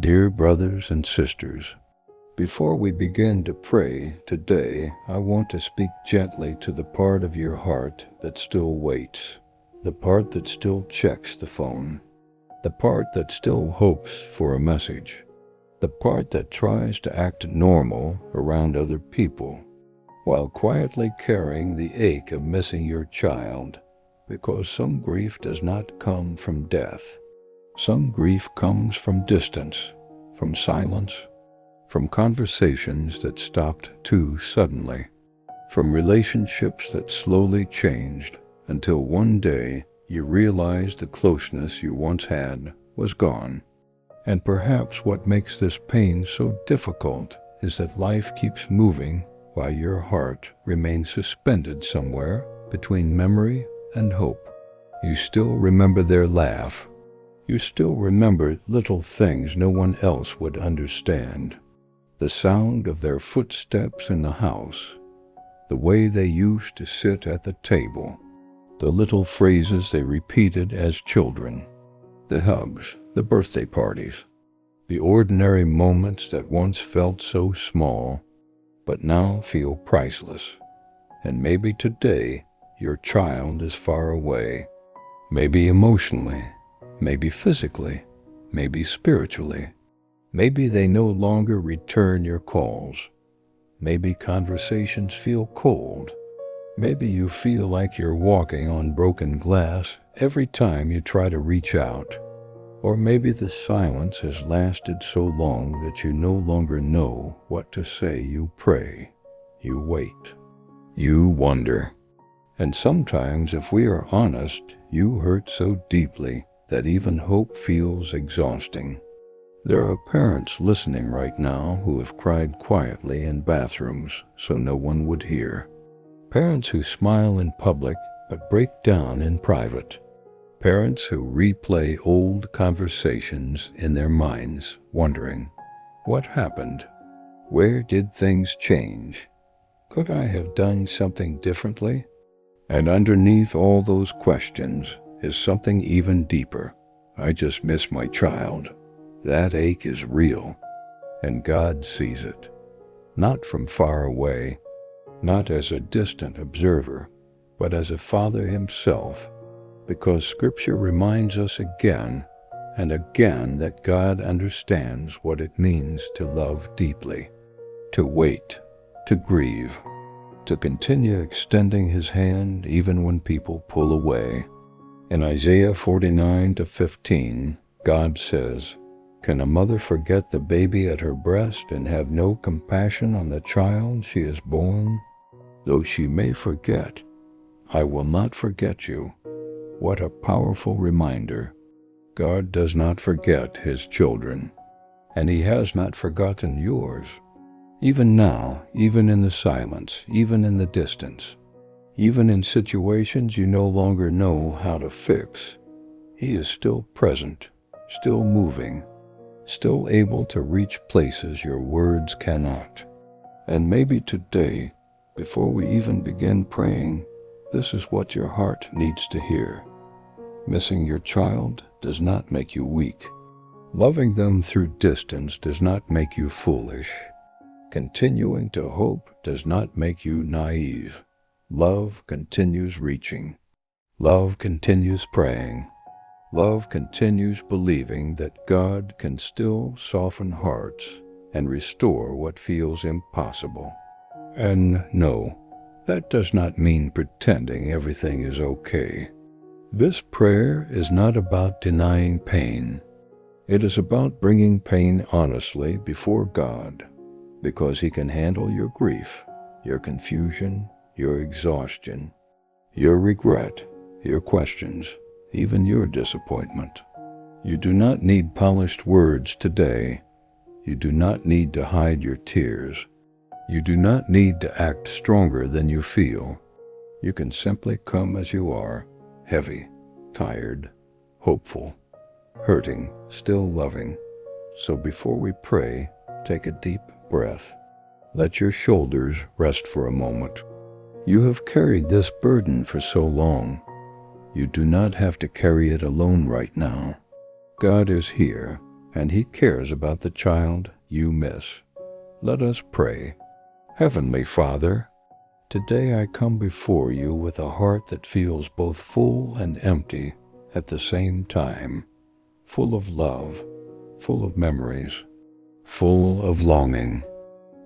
Dear brothers and sisters, before we begin to pray today, I want to speak gently to the part of your heart that still waits, the part that still checks the phone, the part that still hopes for a message, the part that tries to act normal around other people, while quietly carrying the ache of missing your child, because some grief does not come from death. Some grief comes from distance, from silence, from conversations that stopped too suddenly, from relationships that slowly changed until one day you realized the closeness you once had was gone. And perhaps what makes this pain so difficult is that life keeps moving while your heart remains suspended somewhere between memory and hope. You still remember their laugh. You still remember little things no one else would understand. The sound of their footsteps in the house, the way they used to sit at the table, the little phrases they repeated as children, the hugs, the birthday parties, the ordinary moments that once felt so small, but now feel priceless. And maybe today your child is far away, maybe emotionally, maybe physically, maybe spiritually. Maybe they no longer return your calls. Maybe conversations feel cold. Maybe you feel like you're walking on broken glass every time you try to reach out. Or maybe the silence has lasted so long that you no longer know what to say. You pray, you wait, you wonder. And sometimes, if we are honest, you hurt so deeply that even hope feels exhausting. There are parents listening right now who have cried quietly in bathrooms so no one would hear. Parents who smile in public but break down in private. Parents who replay old conversations in their minds, wondering, what happened? Where did things change? Could I have done something differently? And underneath all those questions is something even deeper. I just miss my child. That ache is real, and God sees it, not from far away, not as a distant observer, but as a father himself, because Scripture reminds us again and again that God understands what it means to love deeply, to wait, to grieve, to continue extending His hand even when people pull away. In Isaiah 49:15, God says, "Can a mother forget the baby at her breast and have no compassion on the child she has borne? Though she may forget, I will not forget you." What a powerful reminder. God does not forget His children, and He has not forgotten yours. Even now, even in the silence, even in the distance, even in situations you no longer know how to fix, He is still present, still moving, still able to reach places your words cannot. And maybe today, before we even begin praying, this is what your heart needs to hear. Missing your child does not make you weak. Loving them through distance does not make you foolish. Continuing to hope does not make you naive. Love continues reaching. Love continues praying. Love continues believing that God can still soften hearts and restore what feels impossible. And no, that does not mean pretending everything is okay. This prayer is not about denying pain. It is about bringing pain honestly before God, because He can handle your grief, your confusion, your exhaustion, your regret, your questions, even your disappointment. You do not need polished words today. You do not need to hide your tears. You do not need to act stronger than you feel. You can simply come as you are, heavy, tired, hopeful, hurting, still loving. So before we pray, take a deep breath. Let your shoulders rest for a moment. You have carried this burden for so long. You do not have to carry it alone right now. God is here, and He cares about the child you miss. Let us pray. Heavenly Father, today I come before you with a heart that feels both full and empty at the same time, full of love, full of memories, full of longing,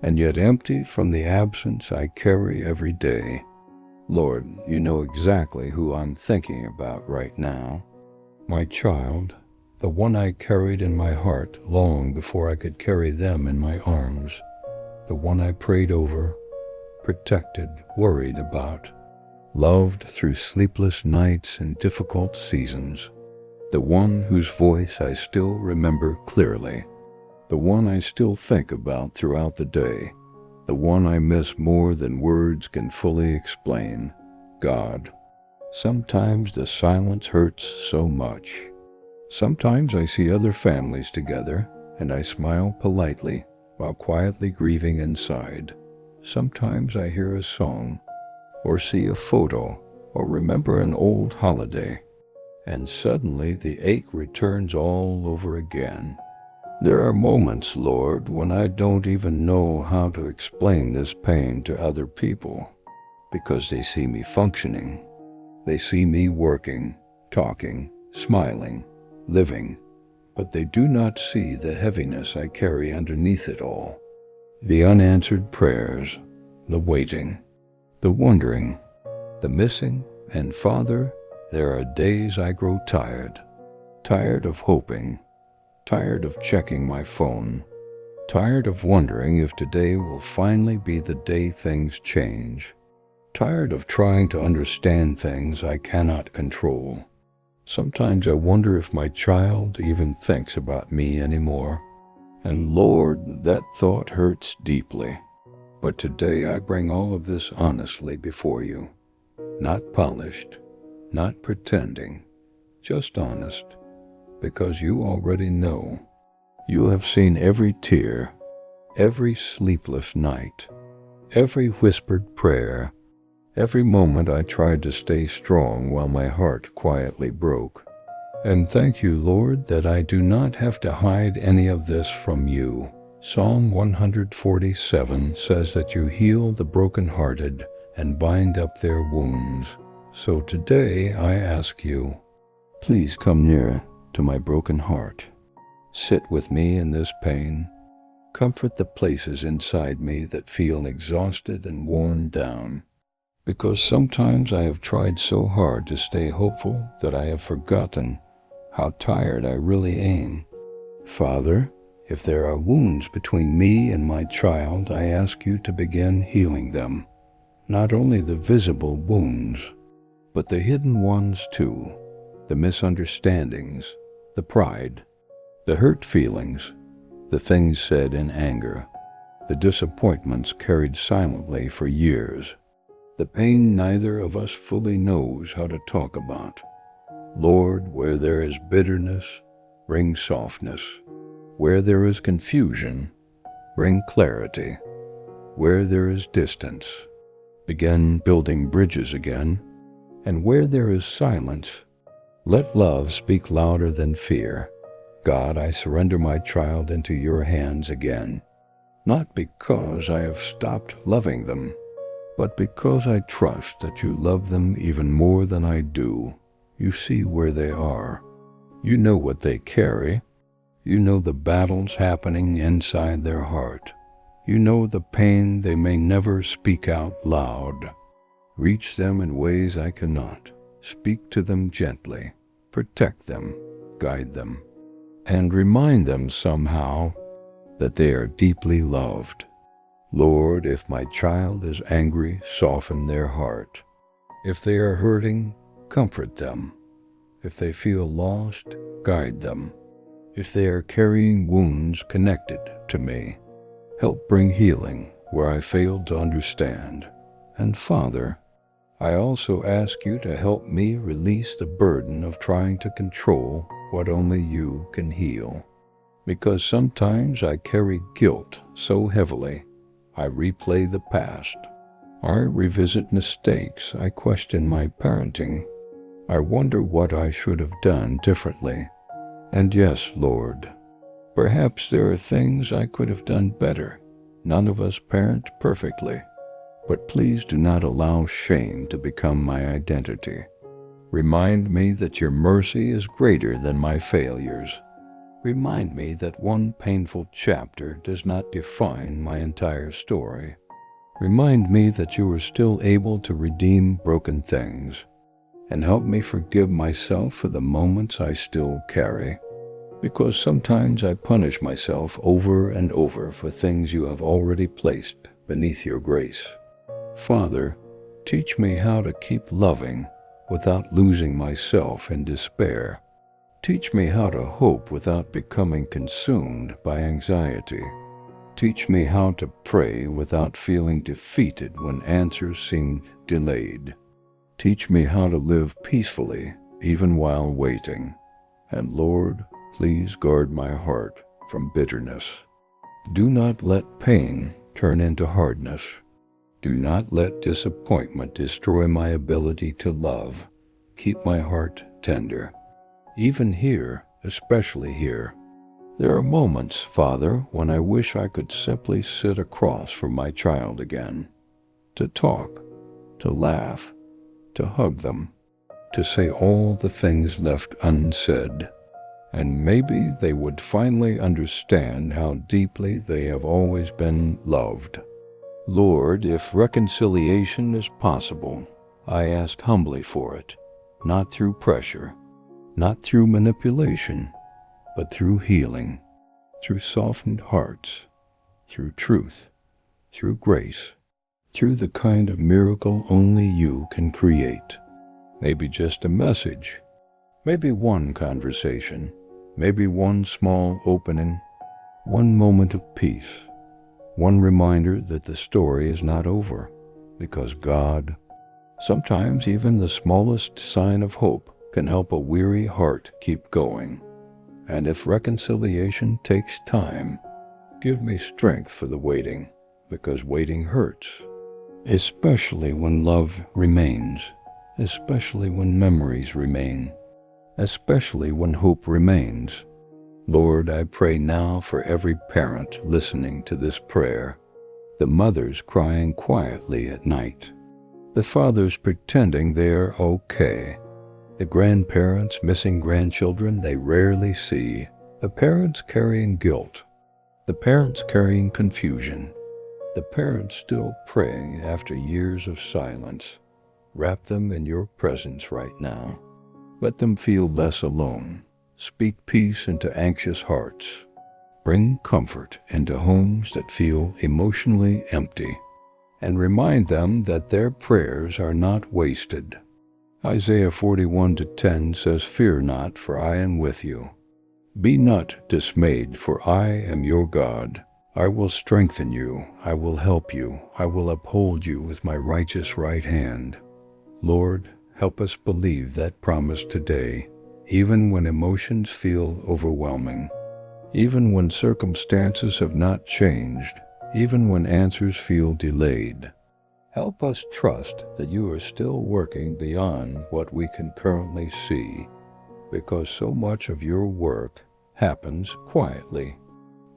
and yet empty from the absence I carry every day. Lord, you know exactly who I'm thinking about right now. My child, the one I carried in my heart long before I could carry them in my arms, the one I prayed over, protected, worried about, loved through sleepless nights and difficult seasons, the one whose voice I still remember clearly, the one I still think about throughout the day, the one I miss more than words can fully explain. God, sometimes the silence hurts so much. Sometimes I see other families together, and I smile politely while quietly grieving inside. Sometimes I hear a song, or see a photo, or remember an old holiday, and suddenly the ache returns all over again. There are moments, Lord, when I don't even know how to explain this pain to other people, because they see me functioning. They see me working, talking, smiling, living, but they do not see the heaviness I carry underneath it all. The unanswered prayers, the waiting, the wondering, the missing, and Father, there are days I grow tired of hoping, tired of checking my phone, tired of wondering if today will finally be the day things change, tired of trying to understand things I cannot control. Sometimes I wonder if my child even thinks about me anymore. And Lord, that thought hurts deeply. But today I bring all of this honestly before you. Not polished, not pretending, just honest. Because you already know. You have seen every tear, every sleepless night, every whispered prayer, every moment I tried to stay strong while my heart quietly broke. And thank you, Lord, that I do not have to hide any of this from you. Psalm 147 says that you heal the brokenhearted and bind up their wounds. So today I ask you, please come near to my broken heart. Sit with me in this pain. Comfort the places inside me that feel exhausted and worn down. Because sometimes I have tried so hard to stay hopeful that I have forgotten how tired I really am. Father, if there are wounds between me and my child, I ask you to begin healing them. Not only the visible wounds, but the hidden ones too. The misunderstandings, the pride, the hurt feelings, the things said in anger, the disappointments carried silently for years, the pain neither of us fully knows how to talk about. Lord, where there is bitterness, bring softness. Where there is confusion, bring clarity. Where there is distance, begin building bridges again. And where there is silence, let love speak louder than fear. God, I surrender my child into your hands again, not because I have stopped loving them, but because I trust that you love them even more than I do. You see where they are. You know what they carry. You know the battles happening inside their heart. You know the pain they may never speak out loud. Reach them in ways I cannot. Speak to them gently. Protect them. Guide them. And remind them somehow that they are deeply loved. Lord, if my child is angry, soften their heart. If they are hurting, comfort them. If they feel lost, guide them. If they are carrying wounds connected to me, help bring healing where I failed to understand. And Father, I also ask you to help me release the burden of trying to control what only you can heal. Because sometimes I carry guilt so heavily, I replay the past. I revisit mistakes. I question my parenting. I wonder what I should have done differently. And yes, Lord, Perhaps there are things I could have done better. None of us parent perfectly. But please do not allow shame to become my identity. Remind me that your mercy is greater than my failures. Remind me that one painful chapter does not define my entire story. Remind me that you are still able to redeem broken things, and help me forgive myself for the moments I still carry. Because sometimes I punish myself over and over for things you have already placed beneath your grace. Father, teach me how to keep loving without losing myself in despair. Teach me how to hope without becoming consumed by anxiety. Teach me how to pray without feeling defeated when answers seem delayed. Teach me how to live peacefully even while waiting. And Lord, please guard my heart from bitterness. Do not let pain turn into hardness. Do not let disappointment destroy my ability to love. Keep my heart tender. Even here, especially here, there are moments, Father, when I wish I could simply sit across from my child again, to talk, to laugh, to hug them, to say all the things left unsaid, and maybe they would finally understand how deeply they have always been loved. Lord, if reconciliation is possible, I ask humbly for it, not through pressure, not through manipulation, but through healing, through softened hearts, through truth, through grace, through the kind of miracle only you can create. Maybe just a message, maybe one conversation, maybe one small opening, one moment of peace, one reminder that the story is not over, because God, sometimes even the smallest sign of hope, can help a weary heart keep going. And if reconciliation takes time, give me strength for the waiting, because waiting hurts, especially when love remains, especially when memories remain, especially when hope remains. Lord, I pray now for every parent listening to this prayer, the mothers crying quietly at night, the fathers pretending they're okay, the grandparents missing grandchildren they rarely see, the parents carrying guilt, the parents carrying confusion, the parents still praying after years of silence. Wrap them in your presence right now. Let them feel less alone. Speak peace into anxious hearts. Bring comfort into homes that feel emotionally empty. And remind them that their prayers are not wasted. Isaiah 41:10 says, "Fear not, for I am with you. Be not dismayed, for I am your God. I will strengthen you, I will help you, I will uphold you with my righteous right hand." Lord, help us believe that promise today, even when emotions feel overwhelming, even when circumstances have not changed, even when answers feel delayed. Help us trust that you are still working beyond what we can currently see, because so much of your work happens quietly,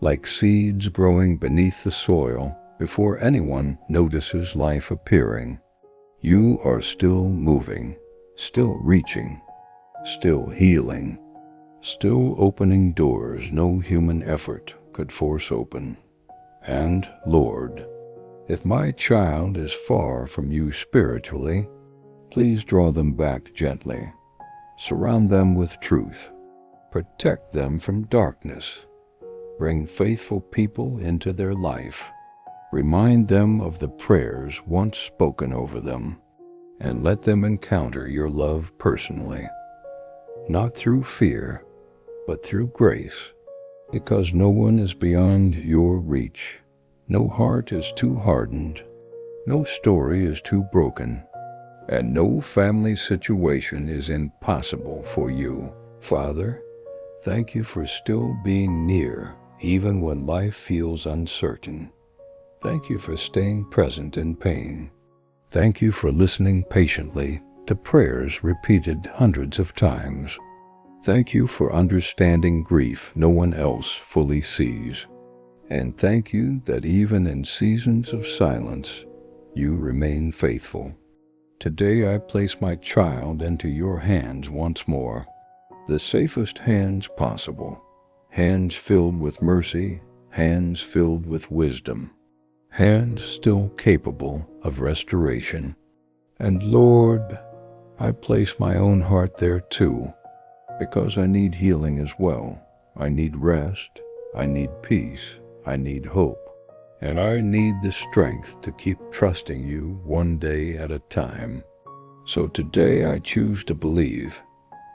like seeds growing beneath the soil before anyone notices life appearing. You are still moving, still reaching, still healing, still opening doors no human effort could force open. And, Lord, if my child is far from you spiritually, please draw them back gently. Surround them with truth. Protect them from darkness. Bring faithful people into their life. Remind them of the prayers once spoken over them, and let them encounter your love personally, not through fear, but through grace, because no one is beyond your reach. No heart is too hardened, no story is too broken, and no family situation is impossible for you. Father, thank you for still being near, even when life feels uncertain. Thank you for staying present in pain. Thank you for listening patiently to prayers repeated hundreds of times. Thank you for understanding grief no one else fully sees. And thank you that even in seasons of silence, you remain faithful. Today I place my child into your hands once more, the safest hands possible, hands filled with mercy, hands filled with wisdom, hands still capable of restoration. And Lord, I place my own heart there too, because I need healing as well. I need rest, I need peace, I need hope, and I need the strength to keep trusting you one day at a time. So today I choose to believe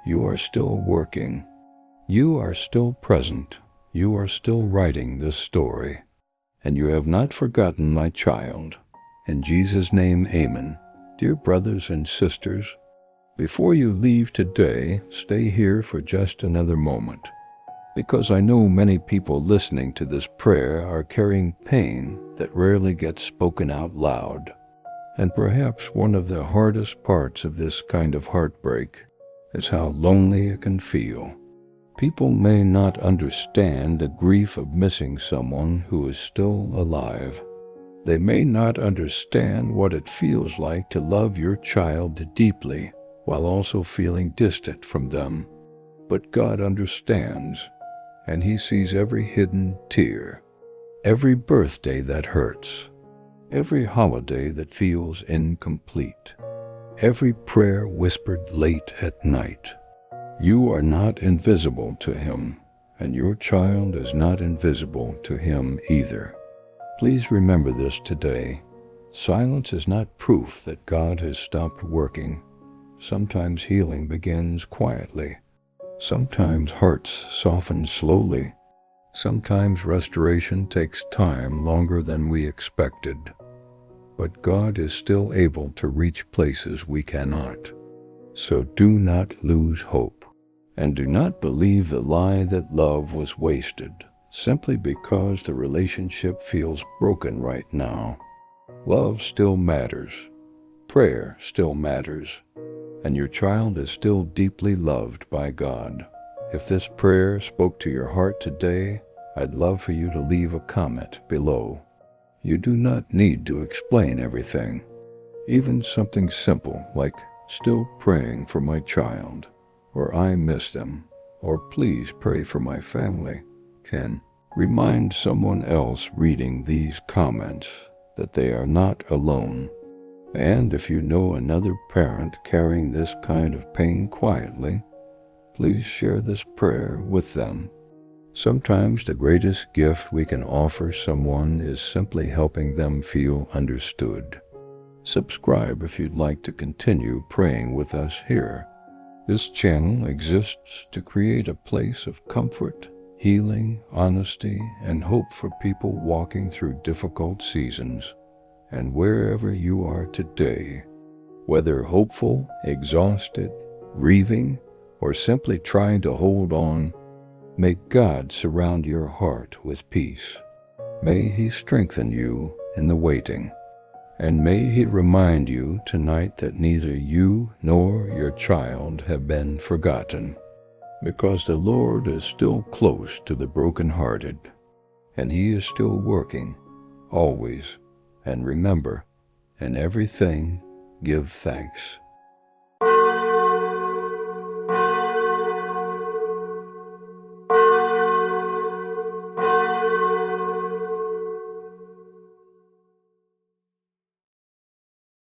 you are still working. You are still present. You are still writing this story. And you have not forgotten my child. In Jesus' name, amen. Dear brothers and sisters, before you leave today, stay here for just another moment, because I know many people listening to this prayer are carrying pain that rarely gets spoken out loud. And perhaps one of the hardest parts of this kind of heartbreak is how lonely it can feel. People may not understand the grief of missing someone who is still alive. They may not understand what it feels like to love your child deeply while also feeling distant from them. But God understands, and He sees every hidden tear, every birthday that hurts, every holiday that feels incomplete, every prayer whispered late at night. You are not invisible to Him, and your child is not invisible to Him either. Please remember this today. Silence is not proof that God has stopped working. Sometimes healing begins quietly. Sometimes hearts soften slowly. Sometimes restoration takes time longer than we expected. But God is still able to reach places we cannot. So do not lose hope. And do not believe the lie that love was wasted simply because the relationship feels broken right now. Love still matters. Prayer still matters. And your child is still deeply loved by God. If this prayer spoke to your heart today, I'd love for you to leave a comment below. You do not need to explain everything. Even something simple like "still praying for my child," or "I miss them," or "please pray for my family" can remind someone else reading these comments that they are not alone. And if you know another parent carrying this kind of pain quietly, please share this prayer with them. Sometimes the greatest gift we can offer someone is simply helping them feel understood. Subscribe if you'd like to continue praying with us here. This channel exists to create a place of comfort, healing, honesty, and hope for people walking through difficult seasons. And wherever you are today, whether hopeful, exhausted, grieving, or simply trying to hold on, may God surround your heart with peace. May He strengthen you in the waiting. And may He remind you tonight that neither you nor your child have been forgotten, because the Lord is still close to the brokenhearted, and He is still working, always. And remember, in everything, give thanks.